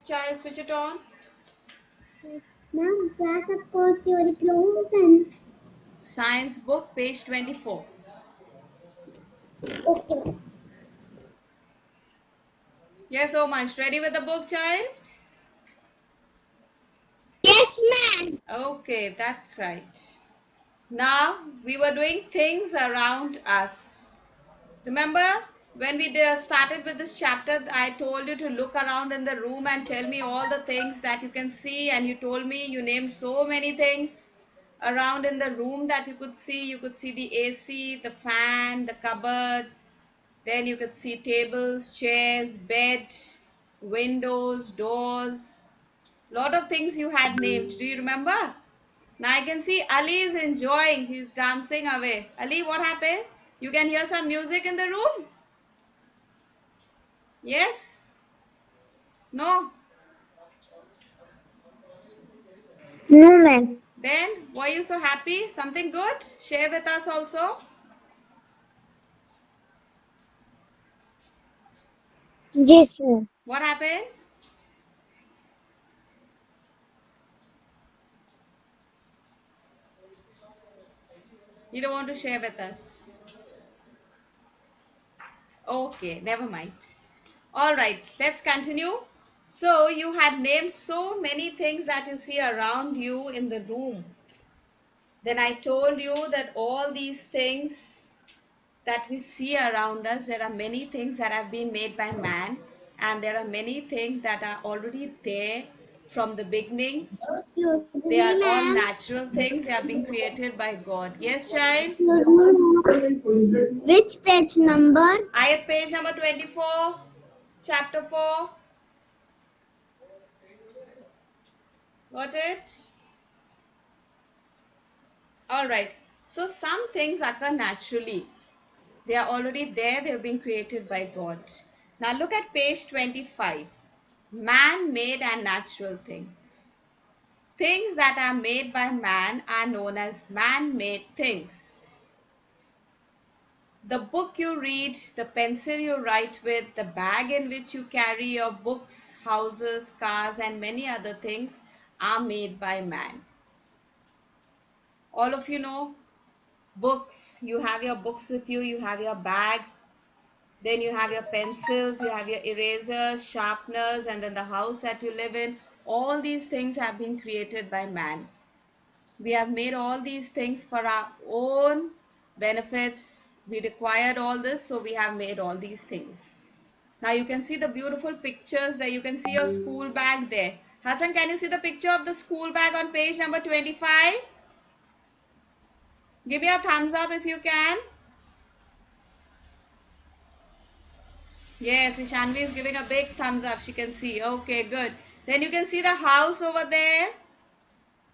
Child, switch it on. Ma'am, class of curriculum. Science book, page 24. Okay. Yes, so much. Ready with the book, child? Yes, ma'am. Okay, that's right. Now, we were doing things around us. Remember, when we started with this chapter, I told you to look around in the room and tell me all the things that you can see, and you told me you named so many things around in the room that you could see. You could see the AC, the fan, the cupboard. Then you could see tables, chairs, bed, windows, doors. Lot of things you had named. Do you remember? Now I can see Ali is enjoying. He's dancing away. Ali, what happened? You can hear some music in the room? Yes? No? No, ma'am. Then why are you so happy? Something good? Share with us also. Yes, ma'am. What happened? You don't want to share with us. Okay, never mind. All right, let's continue. So, you had named so many things that you see around you in the room. Then I told you that all these things that we see around us, there are many things that have been made by man, and there are many things that are already there from the beginning. Excuse They me, are all ma'am. natural things, they have been created by God. Yes, child? Excuse me. Which page number? Ayat page number 24, chapter 4. Got it? All right. So, some things occur naturally. They are already there, they have been created by God. Now, look at page 25. Man made and natural things. Things that are made by man are known as man made things. The book you read, the pencil you write with, the bag in which you carry your books, houses, cars, and many other things are made by man. All of you know books. You have your books with you, you have your bag, then you have your pencils, you have your erasers, sharpeners, and then the house that you live in. All these things have been created by man. We have made all these things for our own benefits. We required all this, so we have made all these things. Now you can see the beautiful pictures there. You can see your school bag there. Hassan, can you see the picture of the school bag on page number 25? Give me a thumbs up if you can. Yes, Ishanvi is giving a big thumbs up. She can see. Okay, good. Then you can see the house over there.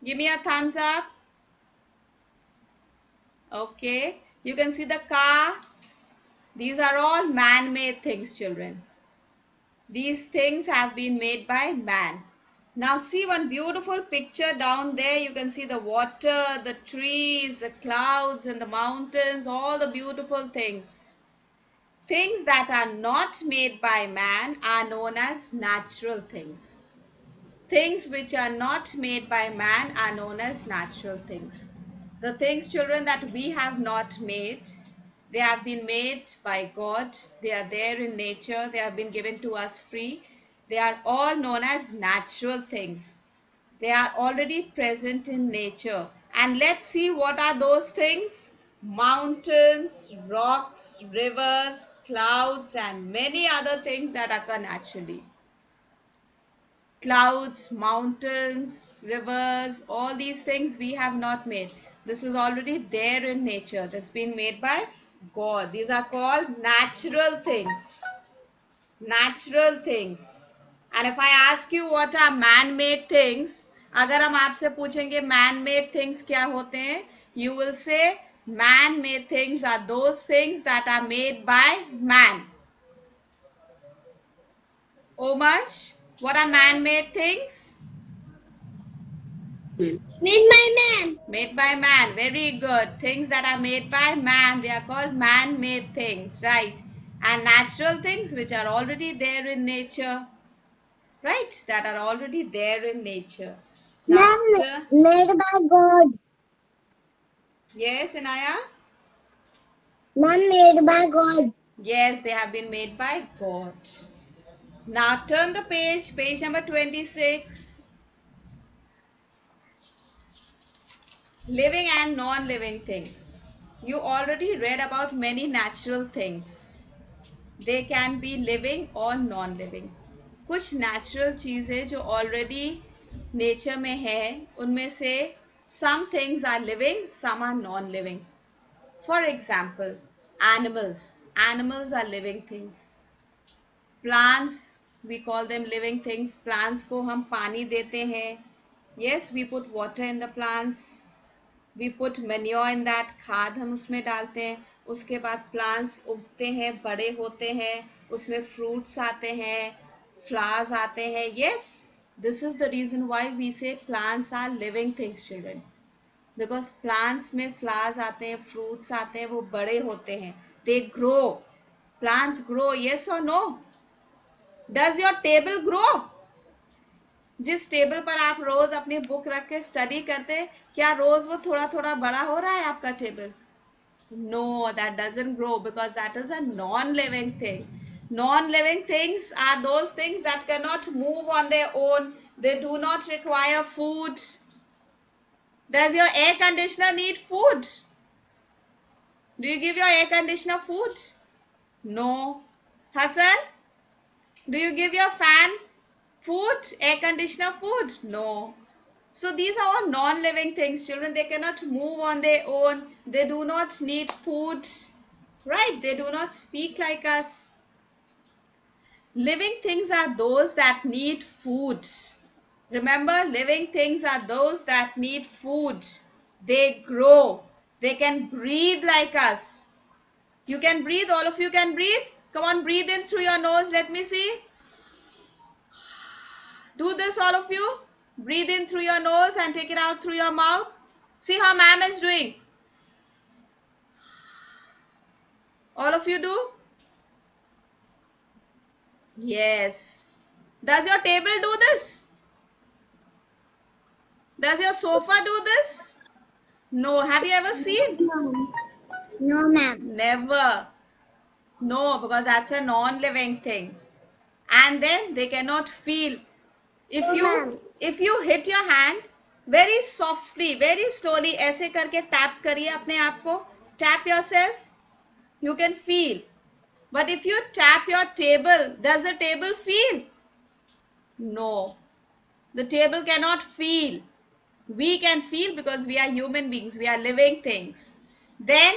Give me a thumbs up. Okay. You can see the car. These are all man-made things, children. These things have been made by man. Now see one beautiful picture down there. You can see the water, the trees, the clouds and the mountains, all the beautiful things. Things that are not made by man are known as natural things. Things which are not made by man are known as natural things. The things, children, that we have not made, they have been made by God. They are there in nature. They have been given to us free. They are all known as natural things. They are already present in nature. And let's see what are those things. Mountains, rocks, rivers, clouds, and many other things that occur naturally. Clouds, mountains, rivers, all these things we have not made. This is already there in nature. That's been made by God. These are called natural things. Natural things. And if I ask you what are man-made things, अगर हम आपसे पूछेंगे man-made things क्या होते हैं, you will say man-made things are those things that are made by man. Omash, what are man-made things? Made by man. Made by man. Very good. Things that are made by man, they are called man-made things, right? And natural things which are already there in nature. right? That are already there in nature. Now, Ma'am, made by God. yes, Anaya? Ma'am, made by God. Yes, they have been made by God. Now turn the page, page number 26. Living and non-living things. You already read about many natural things. They can be living or non-living. कुछ natural चीज़ें जो already nature में है उनमें से some things are living, some are non-living. For example, animals. Animals are living things. Plants, we call them living things. Plants को हम पानी देते हैं. Yes, we put water in the plants. We put manure in that. खाद हम उसमें डालते हैं. उसके बाद plants उगते हैं, बड़े होते हैं, उसमें fruits आते हैं, flowers आते हैं. Yes, this is the reason why we say plants are living things, children. Because plants में flowers आते हैं, fruits आते हैं, वो बड़े होते हैं. They grow. Plants grow, yes or no? Does your table grow? जिस टेबल पर आप रोज अपनी बुक रख के स्टडी करते, क्या रोज वो थोड़ा थोड़ा बड़ा हो रहा है आपका table? No, that doesn't grow because that is a non-living thing. Non-living things are those things that cannot move on their own. They do not require food. Does your air conditioner need food? Do you give your air conditioner food? No. Hassan, do you give your fan food, air conditioner food? No. So these are all non-living things, children. They cannot move on their own. They do not need food, right? They do not speak like us. Living things are those that need food. Remember, living things are those that need food. They grow. They can breathe like us. You can breathe. All of you can breathe. Come on, breathe in through your nose. Let me see. Do this, all of you. Breathe in through your nose and take it out through your mouth. See how ma'am is doing. All of you do? Yes. Does your table do this? Does your sofa do this? No. Have you ever seen? No, ma'am. Never. No, because that's a non-living thing. And then they cannot feel. If No, you ma'am. if you hit your hand very softly, very slowly, ऐसे करके tap करिए अपने आप को. Tap yourself. You can feel. But if you tap your table, does the table feel? No. The table cannot feel. We can feel because we are human beings. We are living things. Then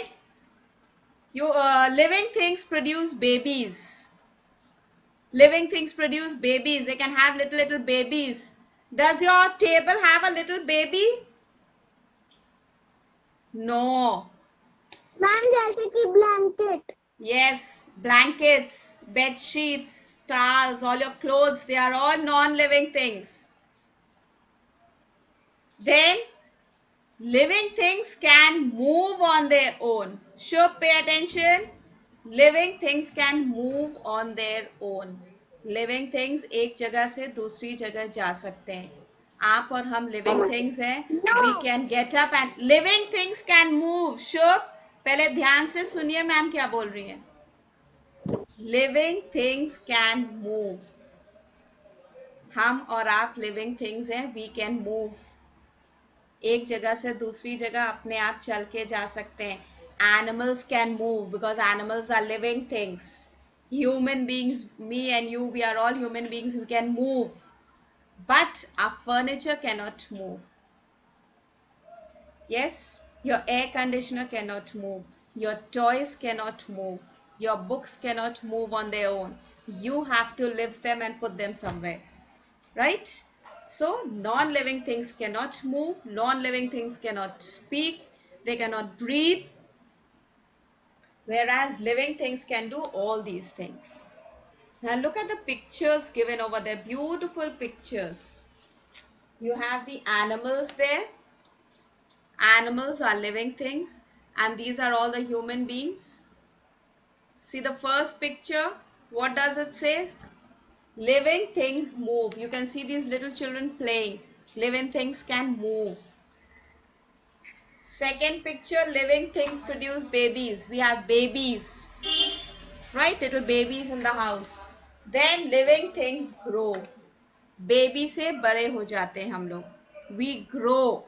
you living things produce babies. Living things produce babies. They can have little babies. Does your table have a little baby? No. Ma'am, जैसे कि blanket. Yes, blankets, bed sheets, towels, all your clothes, they are all non-living things. Then living things can move on their own. Should pay attention. Living things can move on their own. Living things एक जगह से दूसरी जगह जा सकते हैं. आप और हम living things हैं. We No. can get up and living things can move. शुभ, पहले ध्यान से सुनिए मैम क्या बोल रही हैं. Living things can move. हम और आप living things हैं. We can move. एक जगह से दूसरी जगह अपने आप चल के जा सकते हैं. Animals can move because animals are living things. Human beings, me and you, we are all human beings who can move. But our furniture cannot move. Yes, your air conditioner cannot move. Your toys cannot move. Your books cannot move on their own. You have to lift them and put them somewhere. Right? So, non-living things cannot move, non-living things cannot speak, they cannot breathe, whereas living things can do all these things. Now, look at the pictures given over there, beautiful pictures. You have the animals there. Animals are living things, and these are all the human beings. See the first picture. What does it say? Living things move. You can see these little children playing. Living things can move. Second picture, living things produce babies. We have babies, right? Little babies in the house. Then living things grow. Baby से बड़े हो जाते हैं हम लोग. We grow,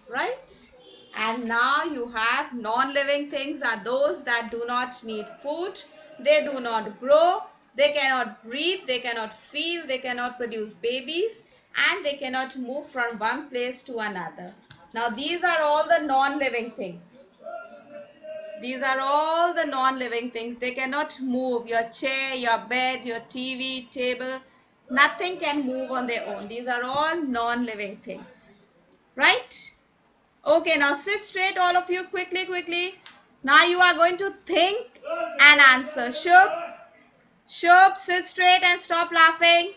right? And now you have non-living things are those that do not need food. They do not grow. They cannot breathe. They cannot feel. They cannot produce babies. And they cannot move from one place to another. Now these are all the non-living things. These are all the non-living things. They cannot move. Your chair, your bed, your TV, table, nothing can move on their own. These are all non-living things. Right? Okay, now sit straight, all of you, quickly, quickly. Now you are going to think and answer. Shub, sit straight and stop laughing.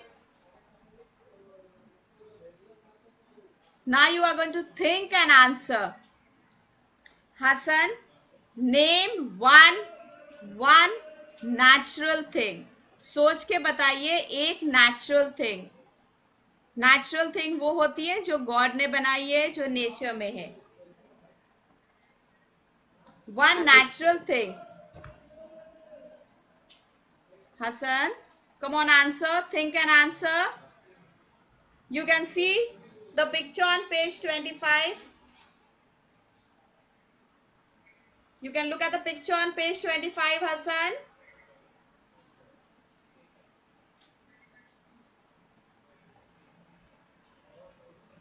Now you are going to think and answer. Hassan, name one natural thing. सोच के बताइए एक natural thing. Natural thing वो होती है जो God ने बनाई है, जो nature में है. One natural thing. Hassan, come on, answer. Think and answer. You can see the picture on page 25. You can look at the picture on page 25, Hassan.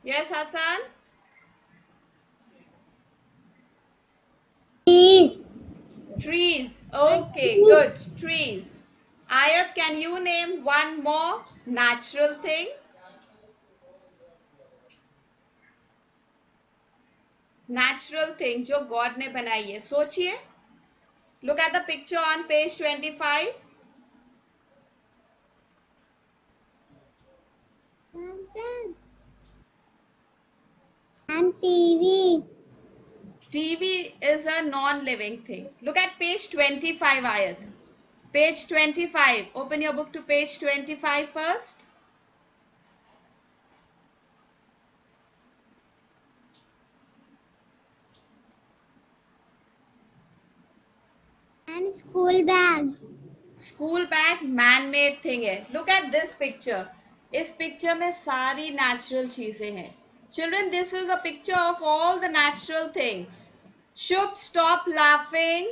Yes, Hassan? Trees. Trees. Okay, good. Trees. Ayat, can you name one more natural thing? Natural thing जो God ने बनाई है. सोचिए. Look at the picture on page 25. And TV. TV is a non-living thing. Look at page 25, Ayat. Page 25. Open your book to page 25 first. And school bag. School bag man made thing है. Look at this picture. इस picture में सारी natural चीजें हैं. Children, this is a picture of all the natural things. Shubh, stop laughing.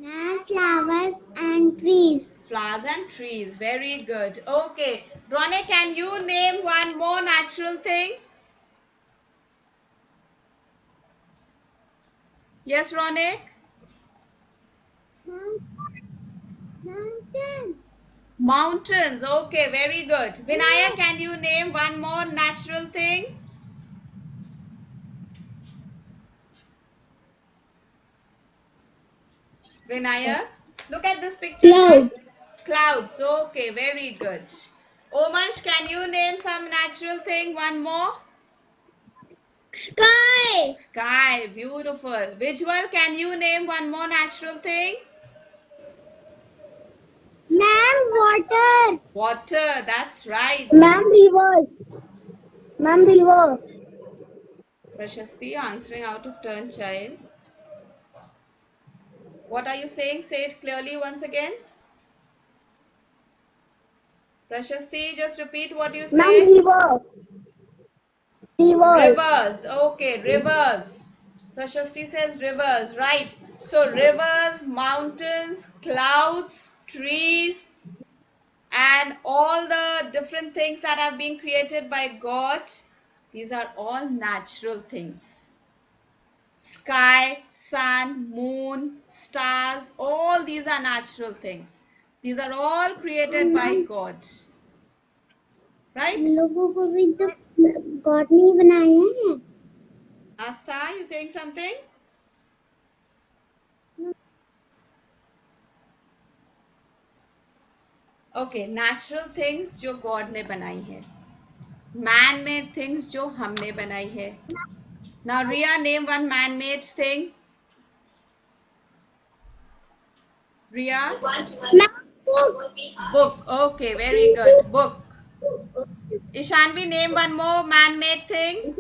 And flowers and trees. Flowers and trees. Very good. Okay. Ronek, can you name one more natural thing? Yes, Ronek? Mountain. Mountains. Okay, very good. Vinaya, can you name one more natural thing? Vinaya, look at this picture. Cloud. Clouds. Okay, very good. Omansh, can you name some natural thing? One more. Sky. Sky. Beautiful. Visual, can you name one more natural thing? Ma'am, water. Water. That's right. Ma'am, river. Ma'am, river. Prashasti, answering out of turn, child. What are you saying? Say it clearly once again. Prashasti, just repeat what you Ma'am, say. river. River. Rivers. Okay, rivers. Prashasti says rivers, right. So rivers, mountains, clouds, trees, and all the different things that have been created by God, these are all natural things. Sky, sun, moon, stars, all these are natural things. These are all created by God. Right? हम लोगों को भी तो God ने ही बनाया है. Astha, you saying something? Okay, natural things जो God ने बनाई है. Man made things जो हमने बनाई है. Now, Ria, name one man-made thing. Ria? Book. Okay, very good. Book. Ishanvi, name one more man-made thing.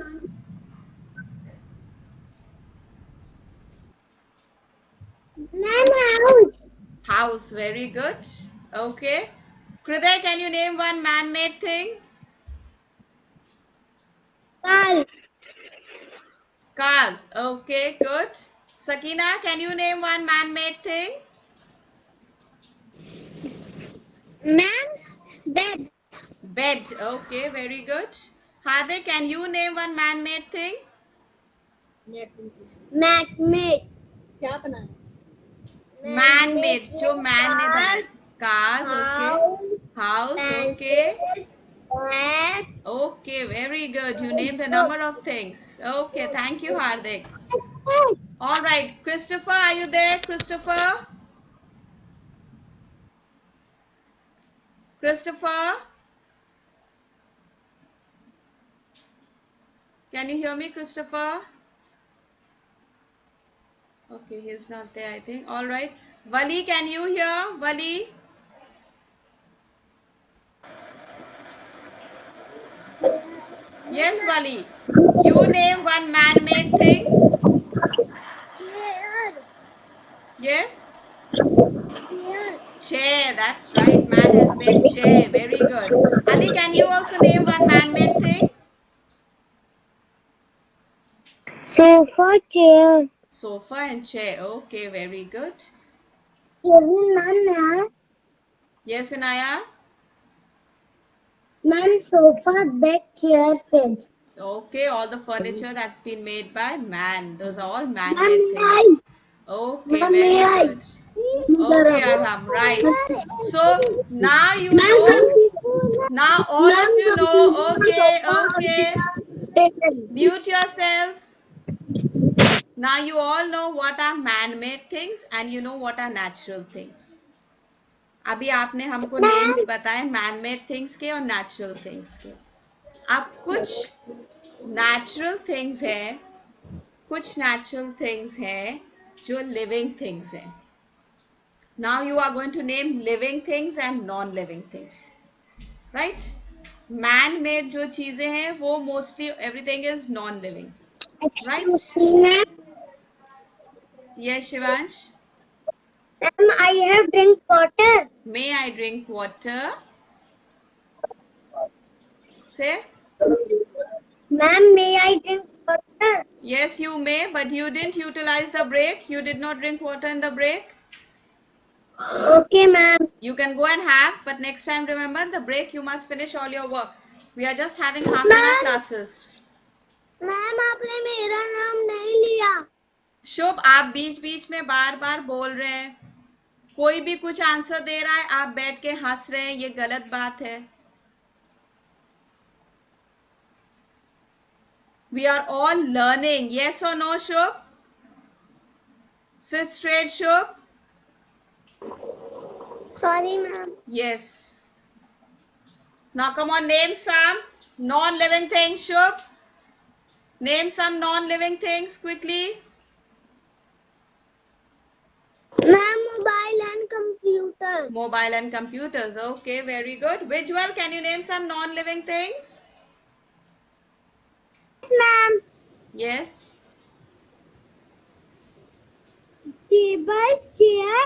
Ma'am, house. House. Very good. Okay. Kriday, can you name one man-made thing? Car. Cars. Okay, good. Sakina, can you name one man-made thing? Ma'am, bed. Bed. Okay, very good. Hade, can you name one man-made thing? Mat mate. Man made Man-made. जो man ने car. बनाए. Cars. Okay. House. House. Okay. Pencil. Bags. Okay, very good. You named a number of things. Okay, thank you, Hardik. All right, Christopher, are you there? Christopher? Christopher? Can you hear me, Christopher? Okay, he's not there, I think. All right. Wali, can you hear? Wali? Yes, Wali. You name one man-made thing. Chair. Yes? Chair. Chair. That's right. Man has made chair. Very good. Ali, can you also name one man-made thing? Sofa. Chair. Sofa and chair. Okay, very good. Ma'am, Yes, Anaya? ma'am, sofa, bed, chair, fridge. Okay, all the furniture that's been made by man. Those are all Ma'am, man-made may I? things. Okay, Ma'am, may very I? good. Okay, Arham, right. So now you Ma'am, know. Now all of you know. computer Okay, sofa or okay. table. Mute yourselves. Now you all know what are man-made things and you know what are natural things. अभी आपने हमको Ma'am, names बताए man-made things के और natural things के. अब कुछ natural things हैं, कुछ नेचुरल थिंग्स हैं जो लिविंग थिंग्स हैं. Now you are going to name living things and non living things, right. Man made जो चीजें हैं वो mostly everything is non living, right. excuse me, ma'am. Yes Shivansh. Ma'am, I have drink water. May I drink water से. Ma'am, may I drink water? Yes, you may, but you didn't utilize the break. You did not drink water in the break. Okay, ma'am. You can go and have, but next time remember the break you must finish all your work. We are just having half an hour Ma'am, classes. ma'am, आपने मेरा नाम नहीं लिया. शुभ, आप बीच बीच में बार बार बोल रहे हैं. कोई भी कुछ आंसर दे रहा है आप बैठ के हंस रहे हैं, ये गलत बात है. We are all learning. Yes or no, Shubh? Sit straight, Shubh. Sorry, ma'am. Yes. Now come on, name some non-living things, Shubh. Name some non-living things quickly. Ma'am, mobile and computers. Mobile and computers. Okay, very good. Visual, can you name some non-living things? Ma'am, Yes. table, chair,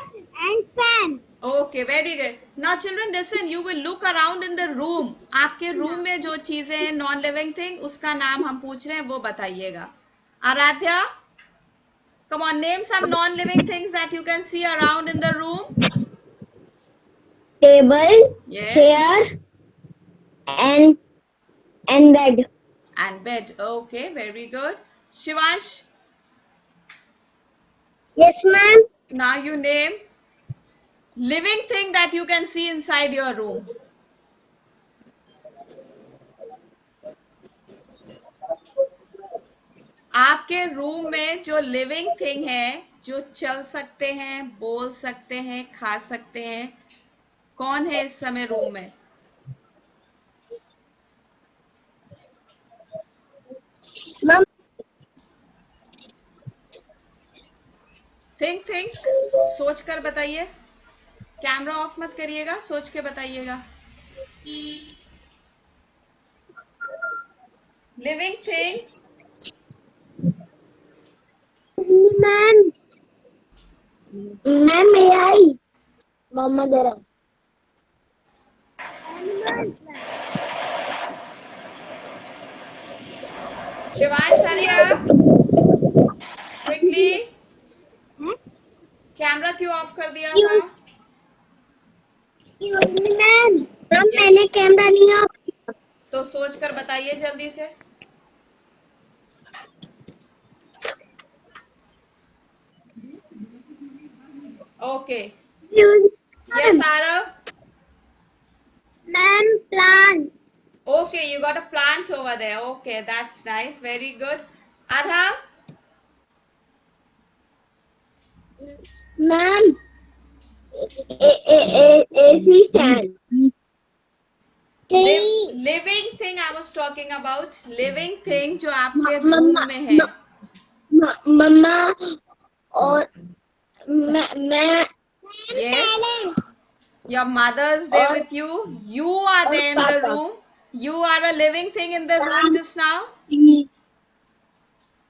and fan. Okay, very good. Now children listen, you will look around in the room. आपके room में जो चीजें हैं non living thing उसका नाम हम पूछ रहे हैं वो बताइएगा. Aradhya, come on, name some non living things that you can see around in the room. Table, Yes. chair, and bed. And bed. Okay, very good. Shivash, Yes, ma'am. now you name living thing that you can see inside your room. आपके room में जो living thing है, जो चल सकते हैं, बोल सकते हैं, खा सकते हैं, कौन है इस समय रूम में? Ma'am, लिविंग थिंग, सोच कर बताइए, कैमरा ऑफ मत करिएगा, सोच के बताइएगा। Living thing. Ma'am ma'am may I? मम्मा जरा Shivansh hurry up quickly. Camera क्यों ऑफ कर दिया था? मैम मैम यस, मैंने कैमरा नहीं ऑफ किया। तो सोच कर बताइए जल्दी से। Okay, yes Aarav. Ma'am plant Okay, you got a plant over there. Okay, that's nice. Very good. Arham, ma'am AC stand living thing I was talking about. Living thing जो आपके मम्मा रूम में है. मम्मा और मैं Yes. Your mother's there और with you. You are there in the पापा room. You are a living thing in the room just now. Yes,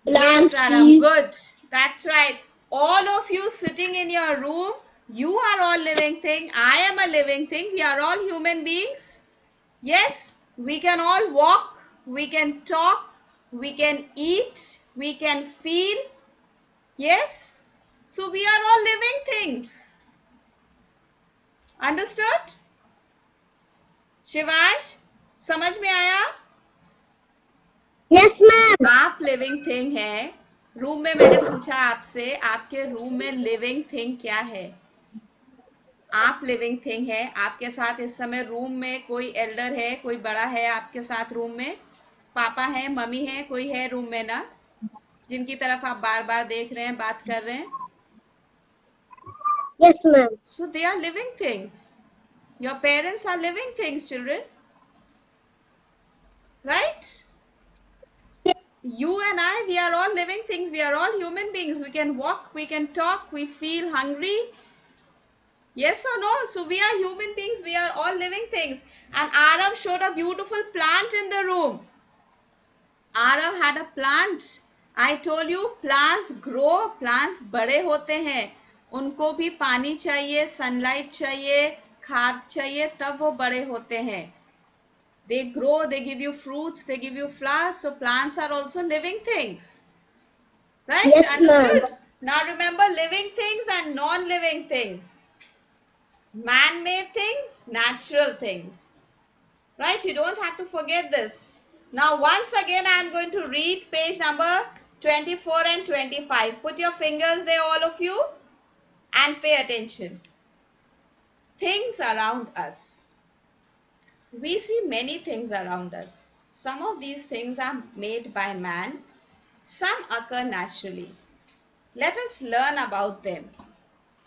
plant Aram. Good. That's right. All of you sitting in your room, you are all living thing. I am a living thing. We are all human beings. Yes, we can all walk, we can talk, we can eat, we can feel. Yes, so we are all living things. Understood? Shivansh, समझ में आया? Yes ma'am आप living thing है। Room में मैंने पूछा आपसे, आपके रूम में लिविंग थिंग क्या है? आप लिविंग थिंग है। आपके साथ इस समय रूम में कोई एल्डर है, कोई बड़ा है आपके साथ रूम में? पापा है, मम्मी है, कोई है रूम में ना, जिनकी तरफ आप बार बार देख रहे हैं, बात कर रहे हैं? Yes ma'am So they are living things. Your parents are living things, children. Right? You and I, we are all living things. We are all human beings. We can walk, we can talk, we feel hungry. Yes or no? So we are human beings. We are all living things. And Arav showed a beautiful plant in the room. Arav had a plant. I told you plants grow, plants बड़े होते हैं, उनको भी पानी चाहिए, sunlight चाहिए, खाद चाहिए, तब वो बड़े होते हैं. They grow, they give you fruits, they give you flowers. So plants are also living things. Right? Yes ma'am Understood? Now remember living things and non-living things. Man-made things, natural things. Right? You don't have to forget this. Now once again I am going to read page number 24 and 25. Put your fingers there, all of you, and pay attention. Things around us. We see many things around us. Some of these things are made by man, some occur naturally. Let us learn about them.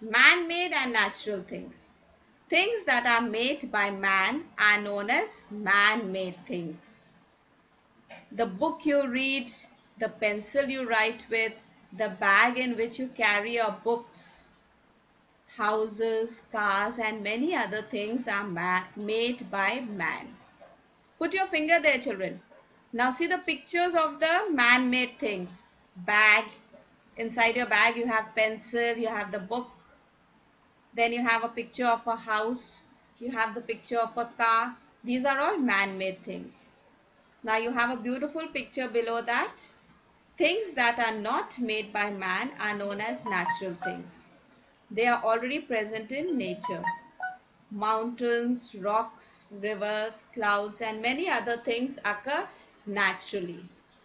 Man-made and natural things. Things that are made by man are known as man-made things. The book you read, the pencil you write with, the bag in which you carry your books, houses, cars, and many other things are made by man. Put your finger there, children. Now see the pictures of the man-made things. Bag. Inside your bag you have pencil, you have the book. Then you have a picture of a house. You have the picture of a car. These are all man-made things. Now you have a beautiful picture below that. Things that are not made by man are known as natural things. They are already present in nature. Mountains, rocks, rivers, clouds, and many other things occur naturally.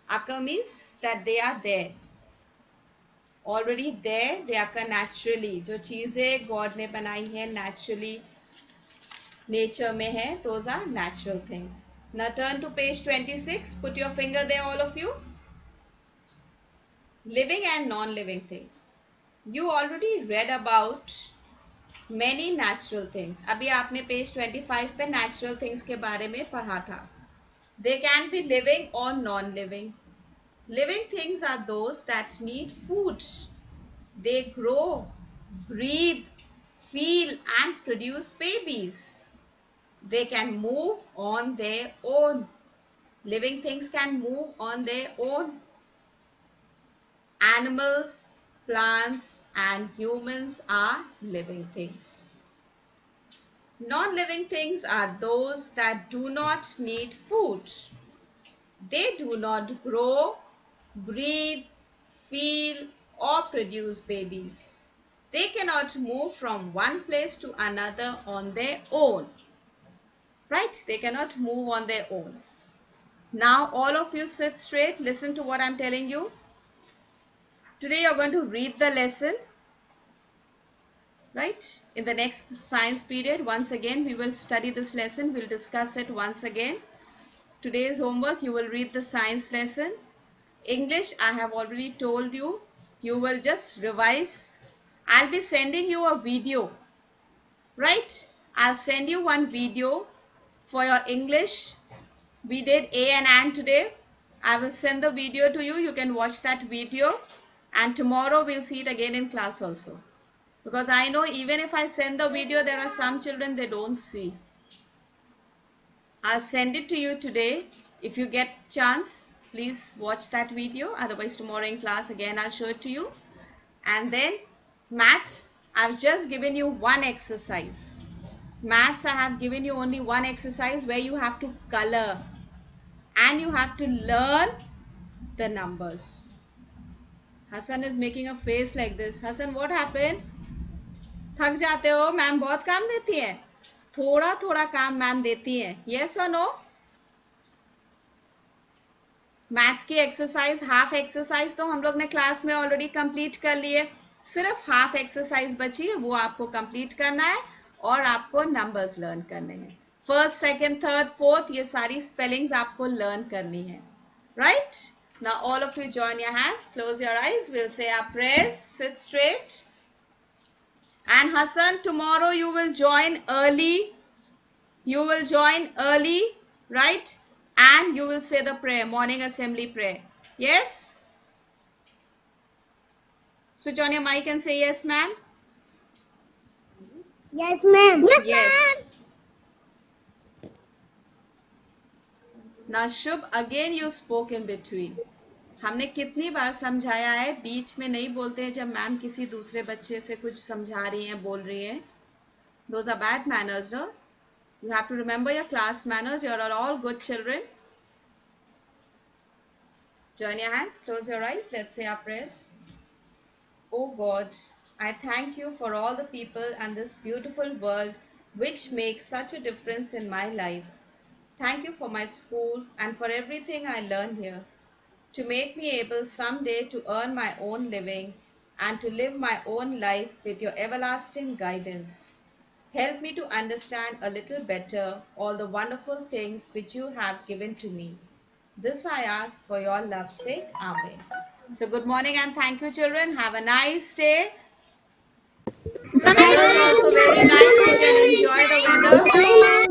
Occur means that they are there. Already there, they occur naturally. जो चीज़ें God ने बनाई हैं naturally, nature में है, those are natural things. Now turn to page 26. Put your finger there, all of you. Living and non-living things. You already read about many natural things. अभी आपने page 25 पे natural things के बारे में पढ़ा था. They can be living or non-living. Living things are those that need food. They grow, breathe, feel, and produce babies. They can move on their own. Living things can move on their own. Animals, plants, and humans are living things. Non-living things are those that do not need food. They do not grow, breathe, feel, or produce babies. They cannot move from one place to another on their own. Right? They cannot move on their own. Now, all of you sit straight, listen to what I'm telling you. Today, you're going to read the lesson. Right? In the next science period, once again, we will study this lesson. We'll discuss it once again. Today's homework, you will read the science lesson. English, I have already told you, you will just revise. I'll be sending you a video, right? I'll send you one video for your English. We did A and An today. I will send the video to you. You can watch that video. And tomorrow we'll see it again in class also. Because I know even if I send the video, there are some children they don't see. I'll send it to you today. If you get chance, please watch that video. Otherwise, tomorrow in class again, I'll show it to you. And then maths, I've just given you one exercise. Maths, I have given you only one exercise where you have to color and you have to learn the numbers. Hassan is making a face like this. Hassan, what happened? थक जाते हो? Ma'am बहुत काम देती है. थोड़ा थोड़ा काम मैम देती है. Yes or no? मैथ्स की एक्सरसाइज, हाफ एक्सरसाइज तो हम लोग ने क्लास में ऑलरेडी कंप्लीट कर लिए. सिर्फ हाफ एक्सरसाइज बची है, वो आपको कंप्लीट करना है और आपको नंबर्स लर्न करने हैं. फर्स्ट, सेकंड, थर्ड, फोर्थ, ये सारी स्पेलिंग्स आपको लर्न करनी है. Right? Now all of you join your hands, close your eyes, will say आप prayers, sit straight. And Hassan, tomorrow you will join early. You will join early, right? And you will say the prayer, morning assembly prayer. Yes? Switch on your mic and say yes, ma'am. Yes, ma'am. Yes. Now, Shubh, again you spoke in between. हमने कितनी बार समझाया है, बीच में नहीं बोलते हैं जब ma'am किसी दूसरे बच्चे से कुछ समझा रही हैं, बोल रही हैं. Those are bad manners, no? You have to remember your class manners. You are all good children. Join your hands, close your eyes. Let's say our prayers. Oh God, I thank you for all the people and this beautiful world which makes such a difference in my life. Thank you for my school and for everything I learn here, to make me able someday to earn my own living and to live my own life with your everlasting guidance. Help me to understand a little better all the wonderful things which you have given to me. This I ask for your love's sake. Amen. So good morning and thank you, children. Have a nice day. The weather is also very nice. You can enjoy the weather.